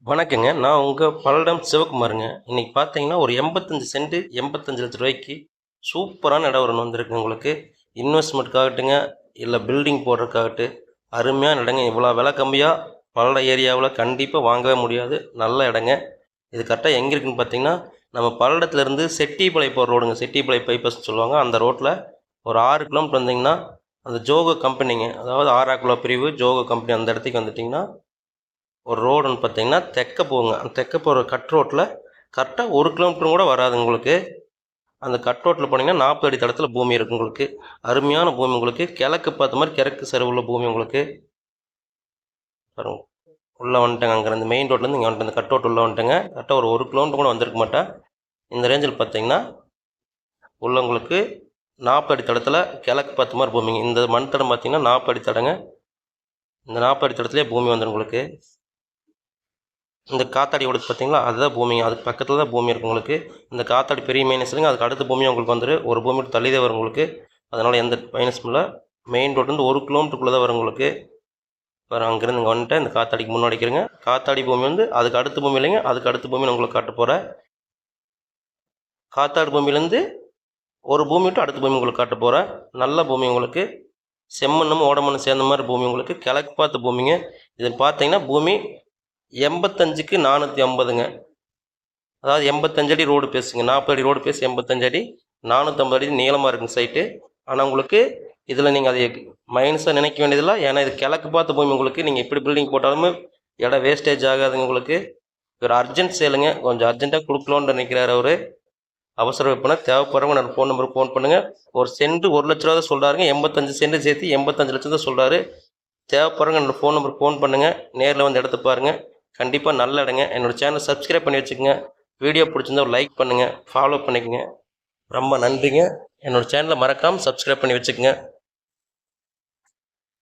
வணக்கங்க. நான் உங்க பல்லடம் சிவகுமாருங்க. இன்னைக்கு பார்த்தீங்கன்னா, ஒரு 85 சென்ட் 85,00,000 ரூபாய்க்கு சூப்பரான இடம் ஒண்ணு வந்திருக்கு உங்களுக்கு. இன்வெஸ்ட்மெண்ட்க்காகட்டுங்க, இல்ல பில்டிங் போடுறதுக்காகட்டும், அருமையான இடங்க. இவ்வளோ விலை கம்மியா பல்லடம் ஏரியாவுல கண்டிப்பா வாங்கவே முடியாது. நல்ல இடங்க. இது கரெக்ட்டா எங்க இருக்குன்னு பார்த்தீங்கன்னா, நம்ம பல்லடத்துலேருந்து செட்டிப்பாளையம் போற ரோடுங்க. செட்டிப்பாளையம் பைபாஸ்ன்னு சொல்லுவாங்க. அந்த ரோட்ல ஒரு 6 கிலோமீட்டர் வந்தீங்கன்னா, அந்த ஜோகோ கம்பெனிங்க. அதாவது ஆறாக்குளம் பிரிவு ஜோகோ கம்பெனி அந்த இடத்துக்கு வந்துட்டீங்கன்னா ஒரு ரோடுன்னு பார்த்தீங்கன்னா, தெற்க போகுங்க. அந்த தெற்க போகிற கட் ரோட்டில் கரெக்டாக 1 கிலோமீட்டரும் கூட வராது உங்களுக்கு. அந்த கட் ரோட்டில் போனீங்கன்னா 40 அடி தடத்தில் பூமி இருக்கும் உங்களுக்கு. அருமையான பூமி உங்களுக்கு. கிழக்கு பார்த்த மாதிரி கிழக்கு சரிவுள்ள பூமி உங்களுக்கு. பாருங்க. உள்ளே வந்துட்டேங்க. அங்கேருந்து மெயின் ரோட்லேருந்து இங்கே வந்துட்டேன். இந்த கட் ரோட் உள்ளே வந்துட்டேங்க. கரெக்டாக ஒரு 1 கிலோமீட்டர் கூட வந்திருக்க மாட்டேன். இந்த ரேஞ்சில் பார்த்தீங்கன்னா, உள்ள உங்களுக்கு 40 அடி தடத்தில் கிழக்கு பார்த்த மாதிரி பூமிங்க. இந்த மண் தடம் பார்த்தீங்கன்னா 40 அடி தடங்க. இந்த 40 அடி தடத்துலேயே பூமி வந்துடும் உங்களுக்கு. இந்த காத்தாடி ஓடுது பார்த்தீங்களா, அதுதான் பூமிங்க. அதுக்கு பக்கத்தில் தான் பூமி இருக்குது உங்களுக்கு. இந்த காத்தாடி பெரிய மைனஸ்லுங்க. அதுக்கு அடுத்த பூமி உங்களுக்கு வந்துடும். ஒரு பூமி தள்ளி தான் வரும் உங்களுக்கு. அதனால் எந்த மைனஸும் இல்லை. மெயின் ரோட்லேருந்து 1 கிலோமீட்டருக்குள்ளே தான் வரும் உங்களுக்கு. பாருங்க, அங்கேருந்து இங்கே வந்துட்டு இந்த காத்தாடிக்கு முன்னாடிக்கிறேங்க. காத்தாடி பூமி வந்து அதுக்கு அடுத்த பூமி இல்லைங்க, அதுக்கு அடுத்த பூமி நான் உங்களுக்கு காட்ட போகிறேன். காத்தாடி பூமியிலேருந்து ஒரு பூமி விட்டு அடுத்த பூமி உங்களுக்கு காட்ட போகிறேன். நல்ல பூமி உங்களுக்கு. செம்மண்ணும் ஓடமண்ணும் சேர்ந்த மாதிரி பூமி உங்களுக்கு. கிழக்கு பார்த்த பூமிங்க. இது பார்த்தீங்கன்னா பூமி 85க்கு 450ங்க. அதாவது 85 அடி ரோடு பேசுங்க. 40 அடி ரோடு பேசு 85 அடி 450 அடி நீளமாக இருக்குங்க சைட்டு. ஆனால் உங்களுக்கு இதில் நீங்கள் அதை மைனஸாக நினைக்க வேண்டியதில்லை. ஏன்னா இது கிழக்கு பார்த்த பூமி உங்களுக்கு. நீங்கள் எப்படி பில்டிங் போட்டாலுமே இடம் வேஸ்டேஜ் ஆகாதுங்க உங்களுக்கு. ஒரு அர்ஜென்ட் சேலுங்க. கொஞ்சம் அர்ஜென்ட்டாக கொடுக்கலான்னு நினைக்கிறாரு அவர். அவசர விற்பனை தேவைப்படுறவங்க நான் ஃபோன் நம்பருக்கு ஃபோன் பண்ணுங்கள். ஒரு சென்ட் 1,00,000 தான் சொல்கிறாருங்க. 85 சென்ட் சேர்த்து 85 லட்சம் தான் சொல்கிறாரு. தேவைப்படுறவங்க என்னோடய ஃபோன் நம்பருக்கு ஃபோன் பண்ணுங்கள். நேரில் வந்து இடத்த பாருங்கள். கண்டிப்பாக நல்ல இடங்க. என்னோடய சேனலை சப்ஸ்கிரைப் பண்ணி வச்சுக்கோங்க. வீடியோ பிடிச்சிருந்தா ஒரு லைக் பண்ணுங்கள், ஃபாலோ பண்ணிக்கோங்க. ரொம்ப நன்றிங்க. என்னோடய சேனலை மறக்காமல் சப்ஸ்கிரைப் பண்ணி வச்சுக்கோங்க.